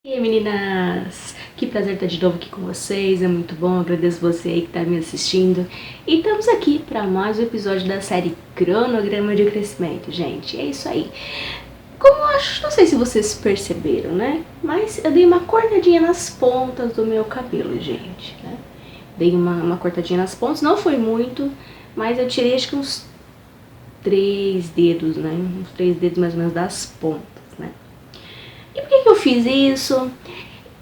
E aí, meninas, que prazer estar de novo aqui com vocês, é muito bom, agradeço você aí que está me assistindo. E estamos aqui para mais um episódio da série Cronograma de Crescimento, gente, é isso aí. Como eu acho, não sei se vocês perceberam, né, mas eu dei uma cortadinha nas pontas do meu cabelo, gente, né. Dei uma cortadinha nas pontas, não foi muito, mas eu tirei acho que uns 3 dedos, né, uns 3 dedos mais ou menos das pontas, né. E por que eu fiz isso?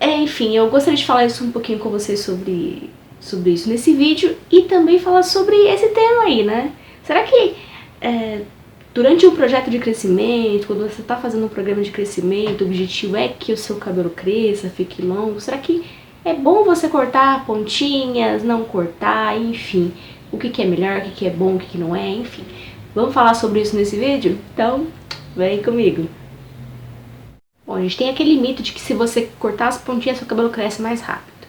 Enfim, eu gostaria de falar isso um pouquinho com vocês sobre isso nesse vídeo e também falar sobre esse tema aí, né? Será que durante um projeto de crescimento, quando você está fazendo um programa de crescimento, o objetivo é que o seu cabelo cresça, fique longo, será que é bom você cortar pontinhas, não cortar, enfim, o que é melhor, o que é bom, o que não é, enfim. Vamos falar sobre isso nesse vídeo? Então, vem comigo! Bom, a gente tem aquele mito de que se você cortar as pontinhas, seu cabelo cresce mais rápido.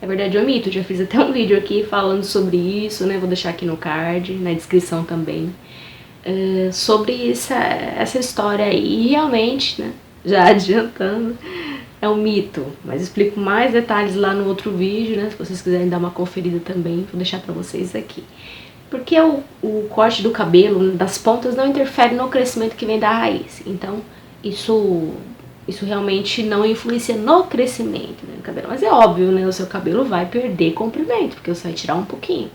É verdade, é um mito, já fiz até um vídeo aqui falando sobre isso, né? Vou deixar aqui no card, na descrição também, sobre essa história aí. E realmente, né, já adiantando, é um mito, mas explico mais detalhes lá no outro vídeo, né? Se vocês quiserem dar uma conferida também, vou deixar pra vocês aqui. Porque o corte do cabelo, das pontas, não interfere no crescimento que vem da raiz. Então, isso realmente não influencia no crescimento, né, do cabelo. Mas é óbvio, né, o seu cabelo vai perder comprimento, porque você vai tirar um pouquinho.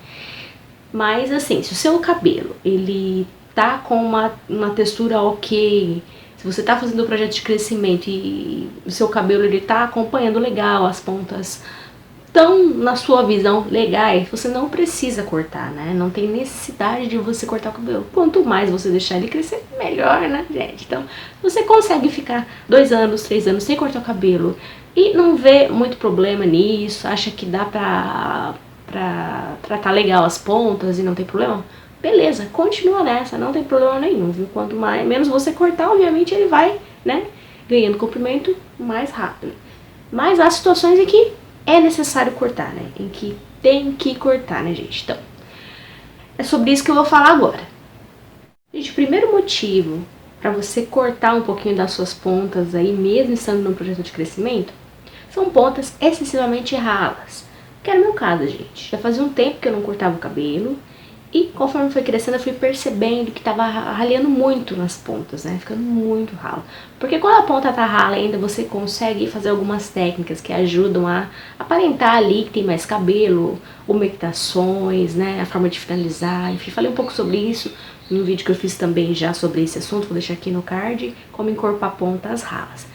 Mas assim, se o seu cabelo, ele tá com uma textura ok, se você tá fazendo o projeto de crescimento e o seu cabelo, ele tá acompanhando legal, as pontas tão, na sua visão, legais, você não precisa cortar, né? Não tem necessidade de você cortar o cabelo. Quanto mais você deixar ele crescer, melhor, né, gente? Então, você consegue ficar 2 anos, 3 anos sem cortar o cabelo e não vê muito problema nisso, acha que dá pra tratar legal as pontas e não tem problema, beleza, continua nessa, não tem problema nenhum, viu? Quanto menos você cortar, obviamente ele vai, né, ganhando comprimento mais rápido. Mas há situações em que é necessário cortar, né? Em que tem que cortar, né, gente? Então, é sobre isso que eu vou falar agora. Gente, o primeiro motivo para você cortar um pouquinho das suas pontas aí, mesmo estando num projeto de crescimento, são pontas excessivamente ralas. Que era o meu caso, gente. Já fazia um tempo que eu não cortava o cabelo e conforme foi crescendo eu fui percebendo que tava raleando muito nas pontas, né? Ficando muito ralo. Porque quando a ponta tá rala ainda, você consegue fazer algumas técnicas que ajudam a aparentar ali que tem mais cabelo, umectações, né? A forma de finalizar, enfim, falei um pouco sobre isso no vídeo que eu fiz também já sobre esse assunto, vou deixar aqui no card, como encorpar pontas ralas.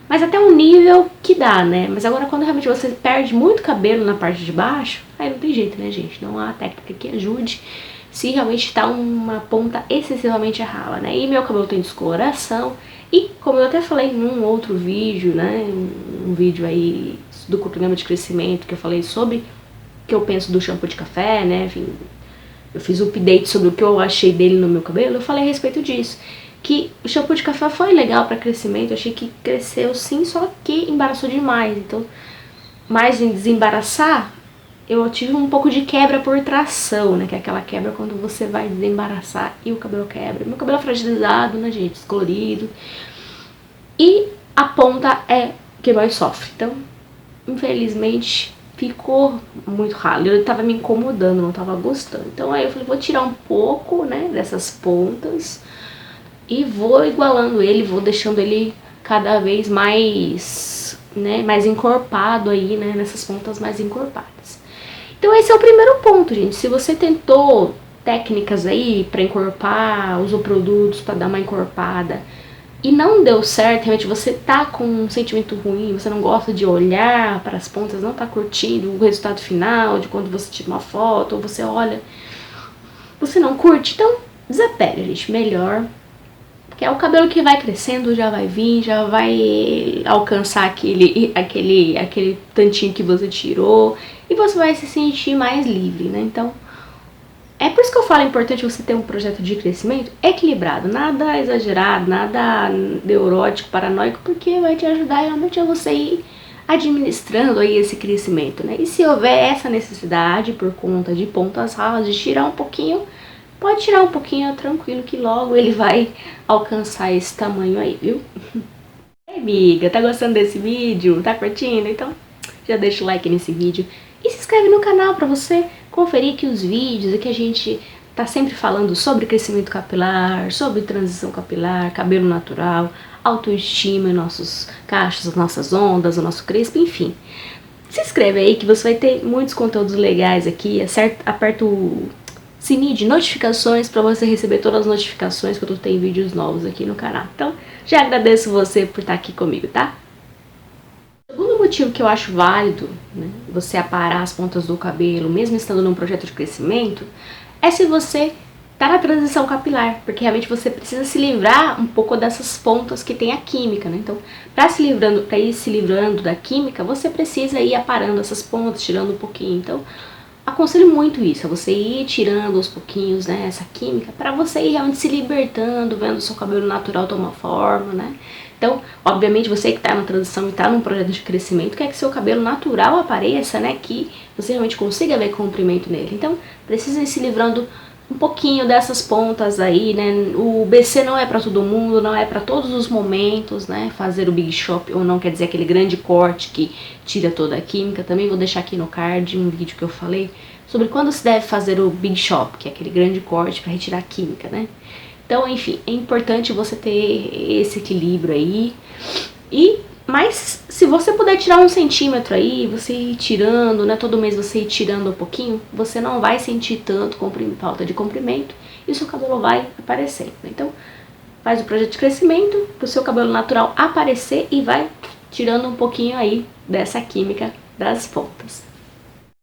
Mas até um nível que dá, né? Mas agora quando realmente você perde muito cabelo na parte de baixo, aí não tem jeito, né, gente? Não há técnica que ajude se realmente tá uma ponta excessivamente rala, né? E meu cabelo tem descoloração e, como eu até falei num outro vídeo, né? Um vídeo aí do programa de crescimento que eu falei sobre o que eu penso do shampoo de café, né? Enfim, eu fiz um update sobre o que eu achei dele no meu cabelo, eu falei a respeito disso. Que o shampoo de café foi legal para crescimento, eu achei que cresceu sim, só que embaraçou demais. Então, mais em desembaraçar, eu tive um pouco de quebra por tração, né? Que é aquela quebra quando você vai desembaraçar e o cabelo quebra. Meu cabelo é fragilizado, né, gente? Descolorido. E a ponta é que mais sofre. Então, infelizmente, ficou muito ralo. Eu tava me incomodando, não tava gostando. Então aí eu falei, vou tirar um pouco, né, dessas pontas e vou igualando ele, vou deixando ele cada vez mais, né, mais encorpado aí, né, nessas pontas mais encorpadas. Então esse é o primeiro ponto, gente. Se você tentou técnicas aí para encorpar, usou produtos para dar uma encorpada e não deu certo, realmente você tá com um sentimento ruim, você não gosta de olhar para as pontas, não tá curtindo o resultado final de quando você tira uma foto ou você olha, você não curte, então desapega, gente, melhor. Porque é o cabelo que vai crescendo, já vai vir, já vai alcançar aquele tantinho que você tirou e você vai se sentir mais livre, né? Então, é por isso que eu falo, é importante você ter um projeto de crescimento equilibrado, nada exagerado, nada neurótico, paranoico, porque vai te ajudar realmente a você ir administrando aí esse crescimento, né? E se houver essa necessidade por conta de pontas ralas, de tirar um pouquinho, pode tirar um pouquinho, tranquilo, que logo ele vai alcançar esse tamanho aí, viu? Ei, amiga, tá gostando desse vídeo? Tá curtindo? Então já deixa o like nesse vídeo e se inscreve no canal pra você conferir aqui os vídeos e que a gente tá sempre falando sobre crescimento capilar, sobre transição capilar, cabelo natural, autoestima, nossos cachos, nossas ondas, o nosso crespo, enfim. Se inscreve aí que você vai ter muitos conteúdos legais aqui, aperta o sininho de notificações para você receber todas as notificações quando tem vídeos novos aqui no canal. Então, já agradeço você por estar aqui comigo, tá? O segundo motivo que eu acho válido, né, você aparar as pontas do cabelo, mesmo estando num projeto de crescimento, é se você tá na transição capilar, porque realmente você precisa se livrar um pouco dessas pontas que tem a química, né? Então, para ir se livrando da química, você precisa ir aparando essas pontas, tirando um pouquinho. Então, aconselho muito isso, é você ir tirando aos pouquinhos, né, essa química, para você ir realmente se libertando, vendo o seu cabelo natural tomar forma, né. Então, obviamente, você que está na transição e está num projeto de crescimento, quer que seu cabelo natural apareça, né, que você realmente consiga ver comprimento nele. Então, precisa ir se livrando um pouquinho dessas pontas aí, né, o BC não é para todo mundo, não é para todos os momentos, né, fazer o Big Chop ou não quer dizer aquele grande corte que tira toda a química. Também vou deixar aqui no card um vídeo que eu falei sobre quando se deve fazer o Big Chop, que é aquele grande corte para retirar a química, né. Então, enfim, é importante você ter esse equilíbrio aí. Mas se você puder tirar 1 centímetro aí, você ir tirando, né, todo mês você ir tirando um pouquinho, você não vai sentir tanto falta de comprimento e o seu cabelo vai aparecendo. Então, faz o projeto de crescimento para o seu cabelo natural aparecer e vai tirando um pouquinho aí dessa química das pontas.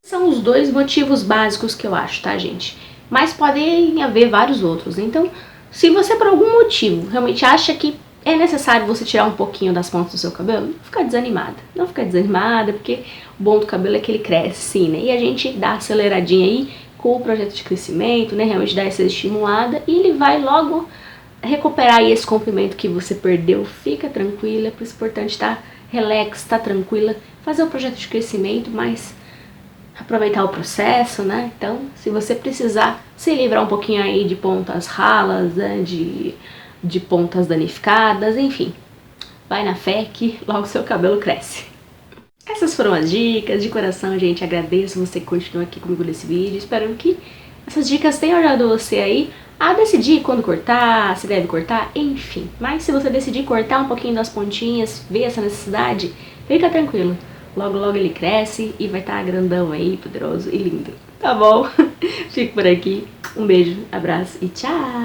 São os dois motivos básicos que eu acho, tá, gente? Mas podem haver vários outros. Então, se você por algum motivo realmente acha que é necessário você tirar um pouquinho das pontas do seu cabelo, não ficar desanimada. Não ficar desanimada, porque o bom do cabelo é que ele cresce, sim, né? E a gente dá aceleradinha aí com o projeto de crescimento, né? Realmente dá essa estimulada e ele vai logo recuperar aí esse comprimento que você perdeu. Fica tranquila, por isso é importante estar relax, estar tranquila, fazer o projeto de crescimento, mas aproveitar o processo, né? Então, se você precisar se livrar um pouquinho aí de pontas ralas, né? De pontas danificadas, enfim, vai na fé que logo seu cabelo cresce. Essas foram as dicas, de coração, gente, agradeço você que continua aqui comigo nesse vídeo, espero que essas dicas tenham ajudado você aí a decidir quando cortar, se deve cortar, enfim. Mas se você decidir cortar um pouquinho das pontinhas, ver essa necessidade, fica tranquilo, logo logo ele cresce e vai estar grandão aí, poderoso e lindo, tá bom? Fico por aqui, um beijo, abraço e tchau!